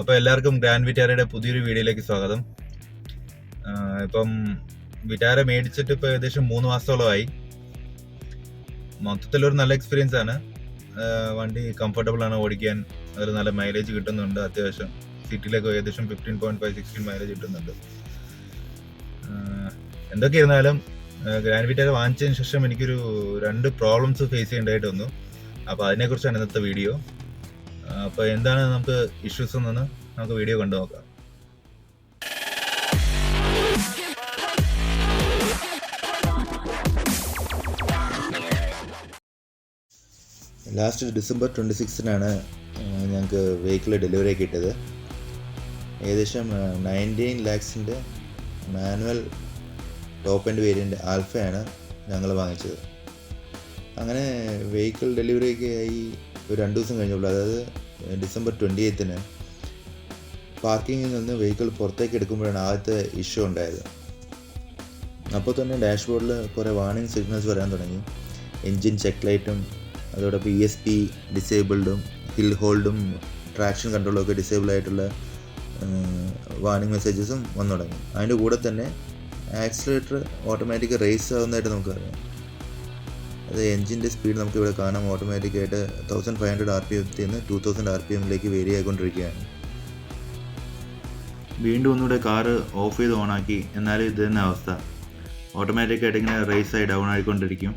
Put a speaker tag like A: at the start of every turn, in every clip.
A: അപ്പോൾ എല്ലാവർക്കും ഗ്രാൻഡ് വിറ്റാരയുടെ പുതിയൊരു വീഡിയോയിലേക്ക് സ്വാഗതം. ഇപ്പം വിറ്റാര മേടിച്ചിട്ട് ഇപ്പോൾ ഏകദേശം 3 മാസത്തോളമായി. മൊത്തത്തിലൊരു നല്ല എക്സ്പീരിയൻസ് ആണ്. വണ്ടി കംഫർട്ടബിൾ ആണ് ഓടിക്കാൻ. അതിൽ നല്ല മൈലേജ് കിട്ടുന്നുണ്ട്. അത്യാവശ്യം സിറ്റിയിലൊക്കെ ഏകദേശം 15.5-16 മൈലേജ് കിട്ടുന്നുണ്ട്. എന്തൊക്കെയിരുന്നാലും ഗ്രാൻഡ് വിറ്റാര വാങ്ങിച്ചതിന് ശേഷം എനിക്കൊരു 2 പ്രോബ്ലംസ് ഫേസ് ചെയ്യേണ്ടതായിട്ട് വന്നു. അപ്പോൾ അതിനെക്കുറിച്ചാണ് ഇന്നത്തെ വീഡിയോ. അപ്പോൾ എന്താണ് നമുക്ക് ഇഷ്യൂസ് എന്നൊന്ന് നമുക്ക് വീഡിയോ കണ്ടു നോക്കാം. ലാസ്റ്റ് ഡിസംബർ 26-നാണ് ഞങ്ങൾക്ക് വെഹിക്കിൾ ഡെലിവറി കിട്ടിയത്. ഏകദേശം 19 lakhs manual top end variant ആൽഫയാണ് ഞങ്ങൾ വാങ്ങിച്ചത്. അങ്ങനെ വെഹിക്കിൾ ഡെലിവറിയൊക്കെ ആയി ഒരു 2 ദിവസം കഴിഞ്ഞുള്ളൂ. അതായത് ഡിസംബർ 28-ന് പാർക്കിങ്ങിൽ നിന്ന് വെഹിക്കിൾ പുറത്തേക്ക് എടുക്കുമ്പോഴാണ് ആദ്യത്തെ ഇഷ്യൂ ഉണ്ടായത്. അപ്പോൾ തന്നെ ഡാഷ്ബോർഡിൽ കുറേ വാർണിംഗ് സിഗ്നൽസ് വരാൻ തുടങ്ങി. എൻജിൻ ചെക്ക് ലൈറ്റും അതോടൊപ്പം ESP ഡിസേബിൾഡും ഹിൽ ഹോൾഡും ട്രാക്ഷൻ കൺട്രോളും ഒക്കെ ഡിസേബിൾ ആയിട്ടുള്ള വാർണിംഗ് മെസ്സേജസും വന്നു തുടങ്ങി. അതിൻ്റെ കൂടെ തന്നെ ആക്സിലേറ്റർ ഓട്ടോമാറ്റിക് റേസ് ആവുന്നതായിട്ട് നമുക്കറിയാം. അത് എൻജിൻ്റെ സ്പീഡ് നമുക്കിവിടെ കാണാം. ഓട്ടോമാറ്റിക്കായിട്ട് 1500 RPM-ത്തിൽ നിന്ന് 2000 RPM-ലേക്ക് വേരി ആയിക്കൊണ്ടിരിക്കുകയാണ്. വീണ്ടും ഒന്നുകൂടെ കാറ് ഓഫ് ചെയ്ത് ഓണാക്കി. എന്നാലും ഇത് തന്നെ അവസ്ഥ. ഓട്ടോമാറ്റിക്കായിട്ട് ഇങ്ങനെ റേസ് ആയി ഡൗൺ ആയിക്കൊണ്ടിരിക്കും.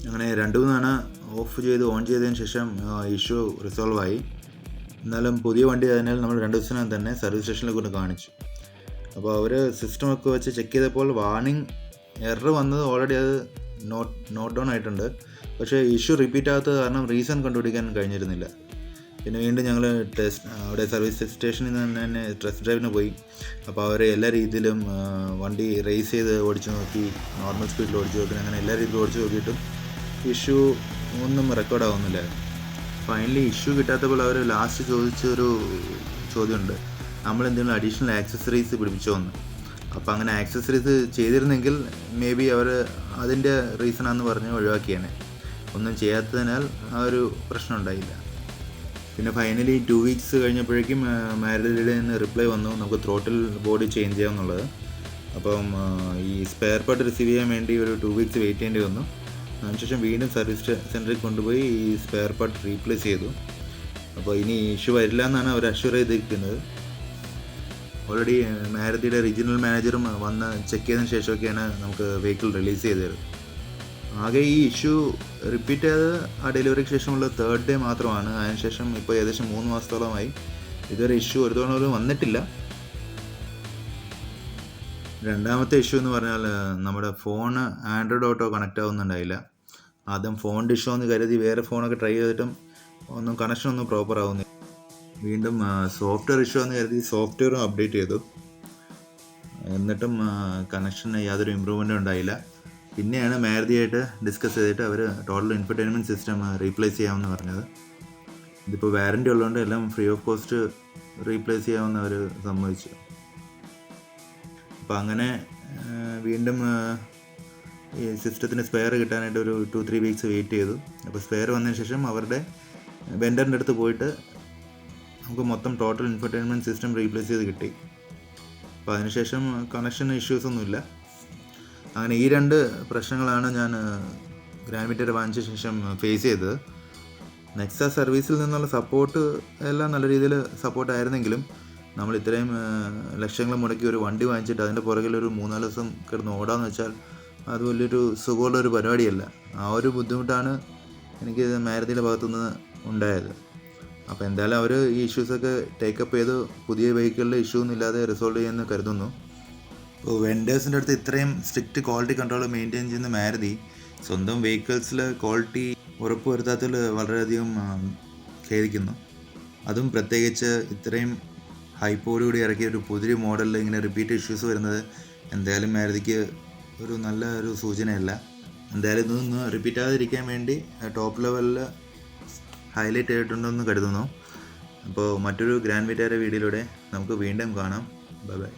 A: അങ്ങനെ 2-3 തവണ ഓഫ് ചെയ്ത് ഓൺ ചെയ്തതിന് ശേഷം ഇഷ്യൂ റിസോൾവ് ആയി. എന്നാലും പുതിയ വണ്ടി ആയതിനാൽ നമ്മൾ 2 ദിവസത്തിനകം തന്നെ സർവീസ് സ്റ്റേഷനിൽ കൊണ്ട് കാണിച്ചു. അപ്പോൾ അവർ സിസ്റ്റമൊക്കെ വെച്ച് ചെക്ക് ചെയ്തപ്പോൾ വാർണിംഗ് എറർ വന്നത് ഓൾറെഡി അത് നോട്ട് ഡൗൺ ആയിട്ടുണ്ട്. പക്ഷേ ഇഷ്യൂ റിപ്പീറ്റ് ആകാത്തത് കാരണം റീസൺ കണ്ടുപിടിക്കാൻ കഴിഞ്ഞിരുന്നില്ല. പിന്നെ വീണ്ടും ഞങ്ങൾ അവിടെ സർവീസ് സ്റ്റേഷനിൽ നിന്ന് തന്നെ ടെസ്റ്റ് ഡ്രൈവിന് പോയി. അപ്പോൾ അവർ എല്ലാ രീതിയിലും വണ്ടി റേസ് ചെയ്ത് ഓടിച്ച് നോക്കി, നോർമൽ സ്പീഡിൽ ഓടിച്ച് നോക്കി, അങ്ങനെ എല്ലാ രീതിയിലും ഓടിച്ച് നോക്കിയിട്ടും ഇഷ്യൂ ഒന്നും റെക്കോർഡ് ആവുന്നില്ല. ഫൈനലി ഇഷ്യൂ കിട്ടാത്തപ്പോൾ അവർ ലാസ്റ്റ് ചോദിച്ചൊരു ചോദ്യമുണ്ട്, നമ്മൾ എന്തെങ്കിലും അഡീഷണൽ ആക്സസറീസ് പിടിപ്പിച്ചോ എന്ന്. അപ്പോൾ അങ്ങനെ ആക്സസറീസ് ചെയ്തിരുന്നെങ്കിൽ മേ ബി അവർ അതിൻ്റെ റീസണാണെന്ന് പറഞ്ഞ് ഒഴിവാക്കിയാണ്. ഒന്നും ചെയ്യാത്തതിനാൽ ആ ഒരു പ്രശ്നം ഉണ്ടായില്ല. പിന്നെ ഫൈനലി 2 weeks കഴിഞ്ഞപ്പോഴേക്കും മാരുതിയുടെ നിന്ന് റിപ്ലൈ വന്നു, നമുക്ക് ത്രോട്ടിൽ ബോഡി ചേഞ്ച് ചെയ്യാമെന്നുള്ളത്. അപ്പം ഈ സ്പെയർ പാർട്ട് റിസീവ് ചെയ്യാൻ വേണ്ടി ഒരു 2 weeks വെയിറ്റ് ചെയ്യേണ്ടി വന്നു. അതിനുശേഷം വീണ്ടും സർവീസ് സെൻറ്ററിൽ കൊണ്ടുപോയി ഈ സ്പെയർ പാർട്ട് റീപ്ലേസ് ചെയ്തു. അപ്പോൾ ഇനി ഇഷ്യൂ വരില്ല എന്നാണ് അവർ അഷ്യൂർ ചെയ്തിരിക്കുന്നത്. ഓൾറെഡി മാരുതിയുടെ റീജിയണൽ മാനേജറും വന്ന് ചെക്ക് ചെയ്തതിന് ശേഷമൊക്കെയാണ് നമുക്ക് വെഹിക്കിൾ റിലീസ് ചെയ്തത്. ആകെ ഈ ഇഷ്യൂ റിപ്പീറ്റ് ചെയ്ത് ആ ഡെലിവറിക്ക് ശേഷമുള്ള 3rd day മാത്രമാണ്. അതിനുശേഷം ഇപ്പോൾ ഏകദേശം 3 മാസത്തോളമായി ഇതുവരെ ഇഷ്യൂ ഒരു തവണ പോലും വന്നിട്ടില്ല. രണ്ടാമത്തെ ഇഷ്യൂ എന്ന് പറഞ്ഞാൽ നമ്മുടെ ഫോണ് ആൻഡ്രോയിഡ് ഓട്ടോ കണക്റ്റ് ആവുന്നുണ്ടായില്ല. ആദ്യം ഫോണിൻ്റെ ഇഷ്യൂ എന്ന് കരുതി വേറെ ഫോണൊക്കെ ട്രൈ ചെയ്തിട്ടും കണക്ഷനൊന്നും പ്രോപ്പർ ആവുന്നില്ല. വീണ്ടും സോഫ്റ്റ്വെയർ ഇഷ്യൂ എന്ന് കരുതി സോഫ്റ്റ്വെയറും അപ്ഡേറ്റ് ചെയ്തു. എന്നിട്ടും കണക്ഷന് യാതൊരു ഇമ്പ്രൂവ്മെൻറ്റും ഉണ്ടായില്ല. പിന്നെയാണ് മാരുതിയായിട്ട് ഡിസ്കസ് ചെയ്തിട്ട് അവർ ടോട്ടൽ ഇൻഫർടൈൻമെൻറ്റ് സിസ്റ്റം റീപ്ലേസ് ചെയ്യാമെന്ന് പറഞ്ഞത്. ഇതിപ്പോൾ വാറൻറ്റി ഉള്ളതുകൊണ്ട് എല്ലാം ഫ്രീ ഓഫ് കോസ്റ്റ് റീപ്ലേസ് ചെയ്യാമെന്ന് അവർ സമ്മതിച്ചു. അപ്പോൾ അങ്ങനെ വീണ്ടും ഈ സിസ്റ്റത്തിന് സ്പെയർ കിട്ടാനായിട്ട് ഒരു 2-3 weeks വെയിറ്റ് ചെയ്തു. അപ്പോൾ സ്പെയർ വന്നതിന് ശേഷം അവരുടെ വെൻഡറിൻ്റെ അടുത്ത് പോയിട്ട് നമുക്ക് മൊത്തം ടോട്ടൽ ഇൻഫർടൈൻമെൻറ്റ് സിസ്റ്റം റീപ്ലേസ് ചെയ്ത് കിട്ടി. അപ്പോൾ അതിനുശേഷം കണക്ഷൻ ഇഷ്യൂസ് ഒന്നുമില്ല. അങ്ങനെ ഈ 2 പ്രശ്നങ്ങളാണ് ഞാൻ ഗ്രാൻഡ് വിറ്റാര വാങ്ങിച്ച ശേഷം ഫേസ് ചെയ്തത്. നെക്സ സർവീസിൽ നിന്നുള്ള സപ്പോർട്ട് എല്ലാം നല്ല രീതിയിൽ സപ്പോർട്ടായിരുന്നെങ്കിലും നമ്മൾ ഇത്രയും ലക്ഷങ്ങൾ മുടക്കി ഒരു വണ്ടി വാങ്ങിച്ചിട്ട് അതിൻ്റെ പുറകിൽ ഒരു 3-4 ദിവസം കിടന്ന് ഓടാമെന്ന് വെച്ചാൽ അത് വലിയൊരു സുഖമുള്ളൊരു പരിപാടിയല്ല. ആ ഒരു ബുദ്ധിമുട്ടാണ് എനിക്ക് മാരുതിയുടെ ഭാഗത്തുനിന്ന് ഉണ്ടായത്. അപ്പോൾ എന്തായാലും അവർ ഈ ഇഷ്യൂസൊക്കെ ടേക്കപ്പ് ചെയ്ത് പുതിയ വെഹിക്കിളിൽ ഇഷ്യൂ ഒന്നും ഇല്ലാതെ റിസോൾവ് ചെയ്യുമെന്ന് കരുതുന്നു. ഇപ്പോൾ വെൻഡേഴ്സിൻ്റെ അടുത്ത് ഇത്രയും സ്ട്രിക്റ്റ് ക്വാളിറ്റി കൺട്രോൾ മെയിൻറ്റെയിൻ ചെയ്യുന്ന മാരുതി സ്വന്തം വെഹിക്കിൾസിൽ ക്വാളിറ്റി ഉറപ്പ് വരുത്താത്തതിൽ വളരെയധികം ഖേദിക്കുന്നു. അതും പ്രത്യേകിച്ച് ഇത്രയും ഹൈപ്പോടുകൂടി ഇറക്കിയ ഒരു പുതിയ മോഡലിൽ ഇങ്ങനെ റിപ്പീറ്റ് ഇഷ്യൂസ് വരുന്നത് എന്തായാലും മാരുതിക്ക് ഒരു നല്ല ഒരു സൂചനയല്ല. എന്തായാലും ഇതൊന്ന് റിപ്പീറ്റ് ആകാതിരിക്കാൻ വേണ്ടി ടോപ്പ് ലെവലിൽ ഹൈലൈറ്റ് ചെയ്തിട്ടുണ്ടെന്ന് കരുതുന്നു. അപ്പോൾ മറ്റൊരു ഗ്രാൻഡ് വിറ്റാര വീഡിയോയിലൂടെ നമുക്ക് വീണ്ടും കാണാം. Bye bye.